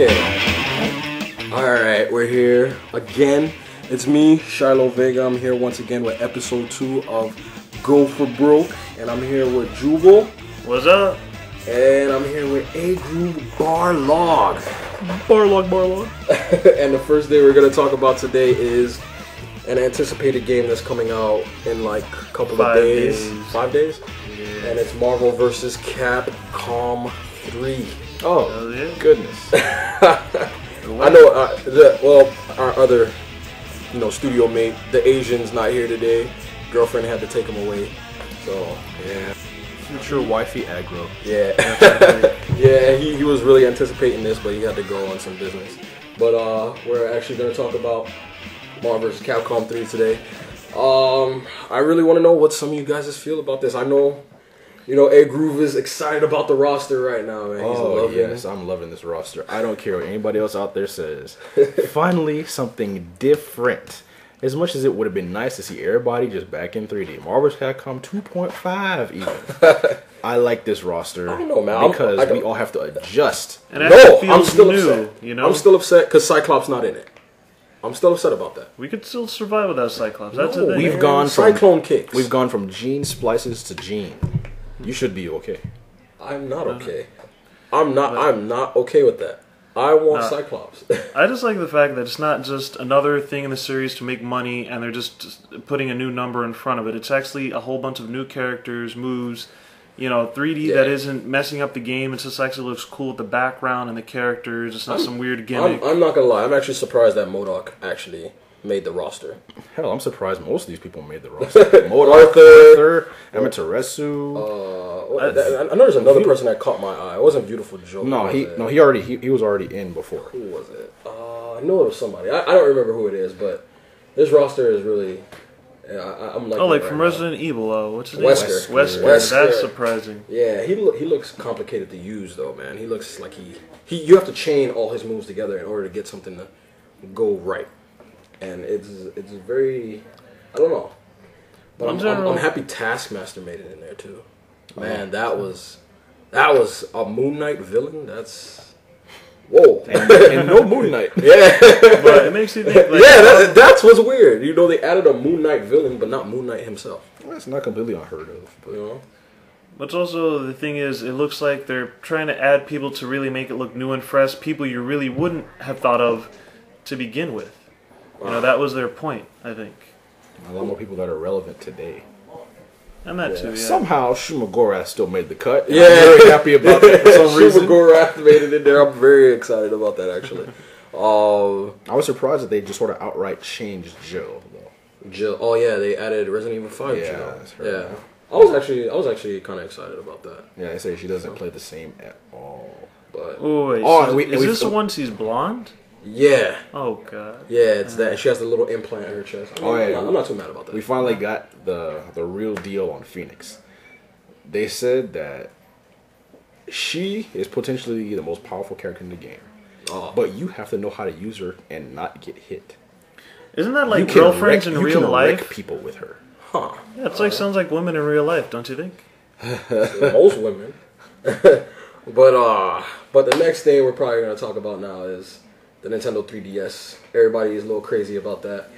Okay. Alright, we're here again. It's me, ShyLo Vega. I'm here once again with episode 2 of Go4Broke. And I'm here with Jubal. What's up? And I'm here with Barlog. Barlog. And the first day we're going to talk about today is an anticipated game that's coming out in like a couple of days. 5 days? Yeah. And it's Marvel vs. Capcom 3. Oh, yeah. Goodness. I know, our other, studio mate, the Asian's not here today. Girlfriend had to take him away. So, yeah. Future wifey aggro. Yeah. Yeah, he was really anticipating this, but he had to go on some business. But we're actually going to talk about Marvel vs. Capcom 3 today. I really want to know what some of you guys feel about this. I know, A Groove is excited about the roster right now, man. Yes, I'm loving this roster. I don't care what anybody else out there says. Finally, something different. As much as it would have been nice to see everybody just back in 3D. Marvel vs. Capcom 2.5 even. I like this roster. I don't know, man. Because we all have to adjust. And I'm still upset. I'm still upset because Cyclops not in it. I'm still upset about that. We could still survive without Cyclops. That's the thing. We've gone from Cyclone kicks. We've gone from gene splices to gene. You should be okay. I'm not okay. I'm not okay with that. I want Cyclops. I just like the fact that it's not just another thing in the series to make money and they're just putting a new number in front of it. It's actually a whole bunch of new characters, moves, 3D that isn't messing up the game. It just actually looks cool with the background and the characters. It's not some weird gimmick. I'm not gonna lie. I'm actually surprised that MODOK actually made the roster. Hell, I'm surprised most of these people made the roster. Arthur, Amaterasu. I know there's another person that caught my eye. It wasn't Beautiful Joe. He was already in before. Who was it? I know it was somebody. I don't remember who it is, but this roster is really. I'm like. Oh, like from Resident Evil. What's his name? Wesker. That's surprising. Yeah, he looks complicated to use though, man. He looks like you have to chain all his moves together in order to get something to go right. And it's very, I don't know, but I'm happy Taskmaster made it in there too. Man, that was a Moon Knight villain. That's whoa, and no Moon Knight. Yeah, but it makes you think. Like, that's what's weird. They added a Moon Knight villain, but not Moon Knight himself. Well, that's not completely unheard of, but But also the thing is, it looks like they're trying to add people to really make it look new and fresh. People you really wouldn't have thought of to begin with. That was their point, I think. A lot more people that are relevant today. And that too, yeah. Somehow, Shumagorath still made the cut. Yeah. I'm very happy about that for some reason. Shumagorath made it in there. I'm very excited about that, actually. I was surprised that they just sort of outright changed Jill, though. Jill. Oh, yeah, they added Resident Evil 5 yeah, Jill. that's right. Yeah. I was actually kind of excited about that. Yeah, they say she doesn't play the same at all. But is this the one she's blonde? Yeah. Oh god. Yeah, it's that. And she has the little implant in her chest. I'm not too mad about that. We finally got the real deal on Phoenix. They said that she is potentially the most powerful character in the game. Oh. But you have to know how to use her and not get hit. Isn't that like girlfriends in real life? You can wreck people with her. Huh. Yeah, it's sounds like women in real life, don't you think? Most women. But the next thing we're probably going to talk about now is the Nintendo 3DS. Everybody is a little crazy about that.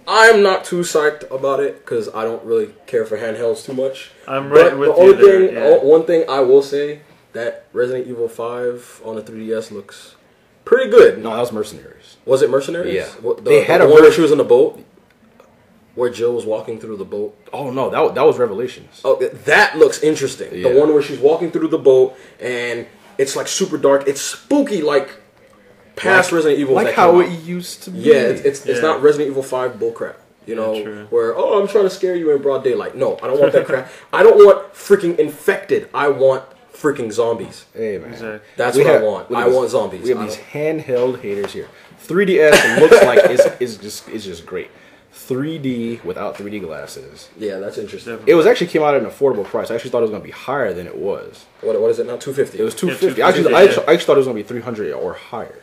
I'm not too psyched about it because I don't really care for handhelds too much. I'm right with you there. Yeah. One thing I will say, that Resident Evil 5 on the 3DS looks pretty good. No, that was Mercenaries. Was it Mercenaries? Yeah. They had a one where she was in the boat, where Jill was walking through the boat. Oh no, that was Revelations. Oh, that looks interesting. Yeah. The one where she's walking through the boat and it's like super dark. It's spooky, like past Resident Evil. Like how it used to be. Yeah, it's not Resident Evil 5 bullcrap. Where I'm trying to scare you in broad daylight. No, I don't want that crap. I don't want freaking infected. I want freaking zombies. Hey man, exactly. That's what I want. I want zombies. We have these handheld haters here. 3DS looks like it's just great. 3D without 3D glasses. Yeah, that's interesting. It was actually came out at an affordable price. I actually thought it was going to be higher than it was. What is it now? $250. It was $250. Yeah, I actually thought it was going to be $300 or higher.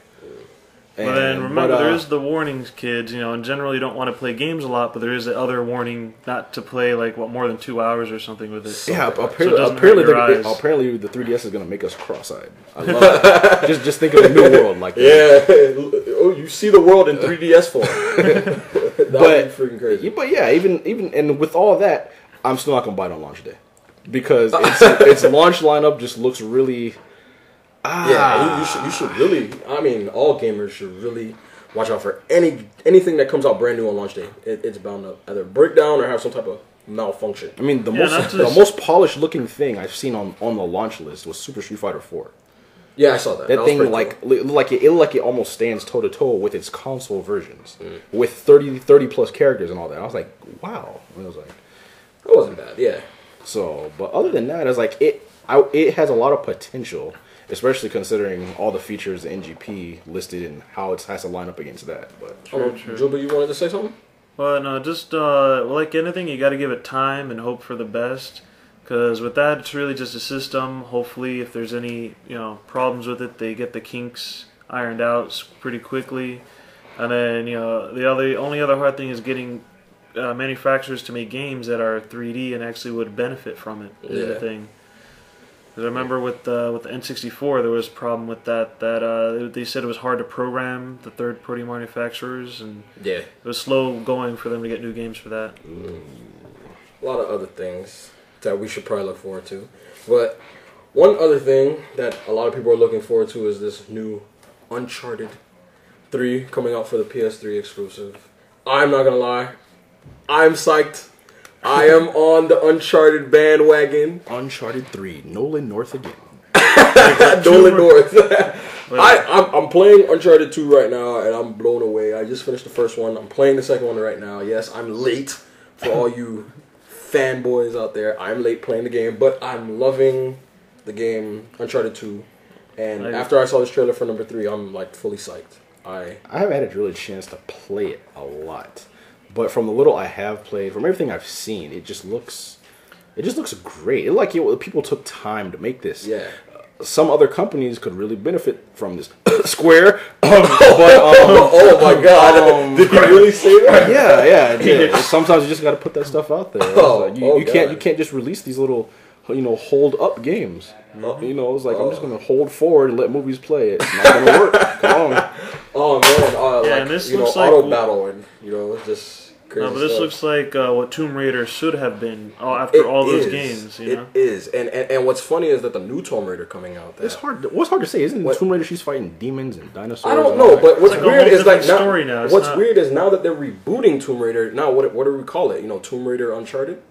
But then remember, there is the warnings, kids. In general, you don't want to play games a lot, but there is the other warning not to play more than 2 hours or something with it. Yeah, apparently the 3DS is gonna make us cross-eyed. I love it. just think of a new world like that. Yeah. Oh, you see the world in 3DS form. That would be freaking crazy. But yeah, even and with all that, I'm still not gonna buy it on launch day because its launch lineup just looks really. Yeah, you should really. I mean, all gamers should really watch out for anything that comes out brand new on launch day. It's bound to either break down or have some type of malfunction. I mean, the most polished looking thing I've seen on the launch list was Super Street Fighter 4. Yeah, I saw that. That thing cool. It looked like it almost stands toe to toe with its console versions, with 30 plus characters and all that. I was like, wow. And I was like, that wasn't bad. Yeah. So, but other than that, it's like it has a lot of potential. Especially considering all the features the NGP listed and how it has to line up against that. But true. Juba, you wanted to say something? Well, no, just like anything, you got to give it time and hope for the best. Because with that, it's really just a system. Hopefully, if there's any problems with it, they get the kinks ironed out pretty quickly. And then the only other hard thing is getting manufacturers to make games that are 3D and actually would benefit from it. Is the thing. Because I remember with the N64, there was a problem with that they said it was hard to program the third-party manufacturers, and it was slow going for them to get new games for that. A lot of other things that we should probably look forward to. But one other thing that a lot of people are looking forward to is this new Uncharted 3 coming out for the PS3 exclusive. I'm not going to lie. I'm psyched. I am on the Uncharted bandwagon. Uncharted 3, Nolan North again. Nolan North. I'm playing Uncharted 2 right now, and I'm blown away. I just finished the first one. I'm playing the second one right now. Yes, I'm late for all you fanboys out there. I'm late playing the game, but I'm loving the game Uncharted 2. And after I saw this trailer for number 3, I'm like fully psyched. I haven't had a really chance to play it a lot. But from the little I have played, from everything I've seen, it just looks great. People took time to make this. Yeah. Some other companies could really benefit from this. Square. Oh my God! Did you really say that? Yeah. Sometimes you just got to put that stuff out there. You can't just release these little, hold up games. It's like I'm just gonna hold forward and let movies play it. It's not gonna work. Come on. Oh man, and this looks like auto battle and just crazy. No, but this looks like what Tomb Raider should have been after all those games. It is, and what's funny is that the new Tomb Raider coming out. It's hard. What's hard to say? Isn't Tomb Raider she's fighting demons and dinosaurs? I don't know, but what's weird is now. What's weird is now that they're rebooting Tomb Raider. Now what do we call it? Tomb Raider Uncharted.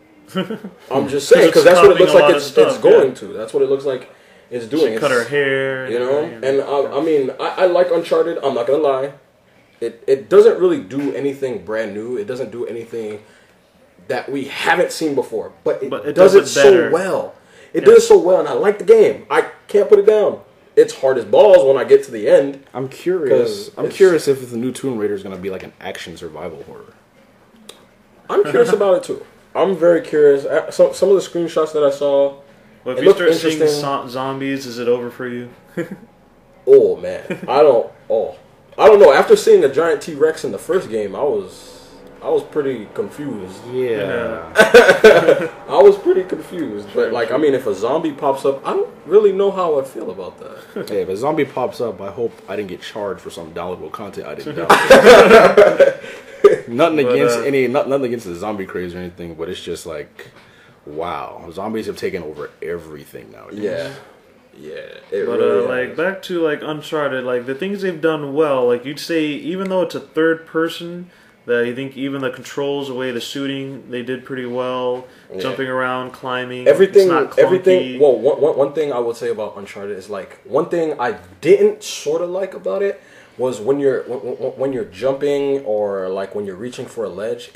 I'm just saying because that's what it looks like. It's going to. That's what it looks like. It's doing. She cut her hair. And I mean, I like Uncharted. I'm not gonna lie. It doesn't really do anything brand new. It doesn't do anything that we haven't seen before. But it does it so well. It does so well, and I like the game. I can't put it down. It's hard as balls when I get to the end. I'm curious. I'm curious if the new Tomb Raider is gonna be like an action survival horror. I'm curious about it too. I'm very curious. Some of the screenshots that I saw. Well, if you start seeing zombies, is it over for you? Oh man, I don't know. After seeing a giant T-Rex in the first game, I was pretty confused. Yeah. I was pretty confused. But if a zombie pops up, I don't really know how I feel about that. Hey, if a zombie pops up, I hope I didn't get charged for some downloadable content I didn't download. Nothing against the zombie craze or anything, but it's just like, wow, zombies have taken over everything nowadays. Yeah. Back to Uncharted, the things they've done well, you'd say, even though it's a third person, that you think even the controls, the way the shooting, they did pretty well. Yeah. Jumping around, climbing, everything. It's not clunky. Well, one thing I would say about Uncharted is one thing I didn't sort of like about it was when you're jumping or when you're reaching for a ledge,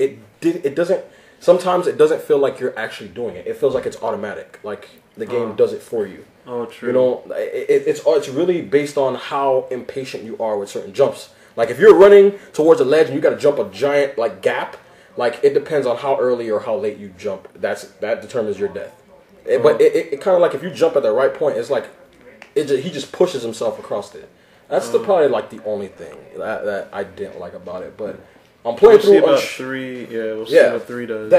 sometimes it doesn't feel like you're actually doing it. It feels like it's automatic. The game does it for you. Oh, true. It's really based on how impatient you are with certain jumps. If you're running towards a ledge and you got to jump a giant gap, it depends on how early or how late you jump. That determines your death. But it kind of if you jump at the right point, it's he just pushes himself across it. That's probably like the only thing that I didn't like about it. But I'm playing through about 3. Yeah, we'll see what 3 does.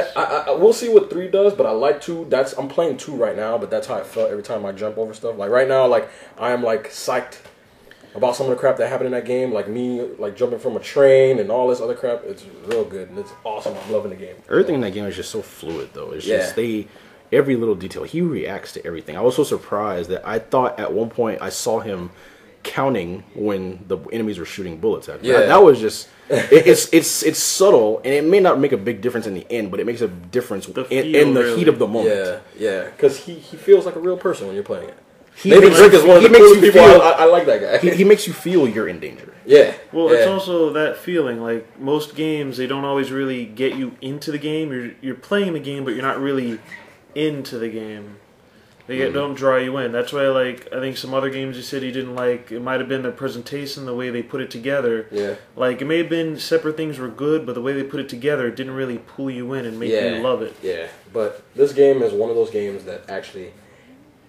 We'll see what 3 does, but I like 2. I'm playing 2 right now, but that's how I felt every time I jump over stuff. Like right now, like I am like psyched about some of the crap that happened in that game, like me like jumping from a train and all this other crap. It's real good and it's awesome. I'm loving the game. Everything in that game is just so fluid, though. It's just every little detail. He reacts to everything. I was so surprised that I thought at one point I saw him counting when the enemies were shooting bullets at him. Yeah, that was just it's subtle, and it may not make a big difference in the end, but it makes a difference in the heat of the moment. Yeah, because he feels like a real person when you're playing it. He makes I like that guy. He makes you feel you're in danger. Yeah. Well, it's also that feeling. Like most games, they don't always really get you into the game. You're playing the game, but you're not really into the game. They don't draw you in. That's why, like, I think some other games you said you didn't like, it might have been the presentation, the way they put it together. Yeah. Like, it may have been separate things were good, but the way they put it together, it didn't really pull you in and make you love it. Yeah, but this game is one of those games that actually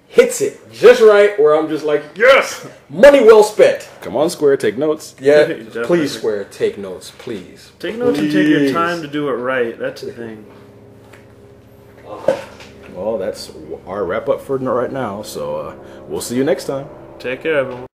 hits it just right, where I'm just like, yes! Money well spent! Come on, Square, take notes. Yeah, please, Square, take notes, please. Take notes and take your time to do it right. That's the thing. Well, that's our wrap up for right now, so we'll see you next time. Take care, everyone.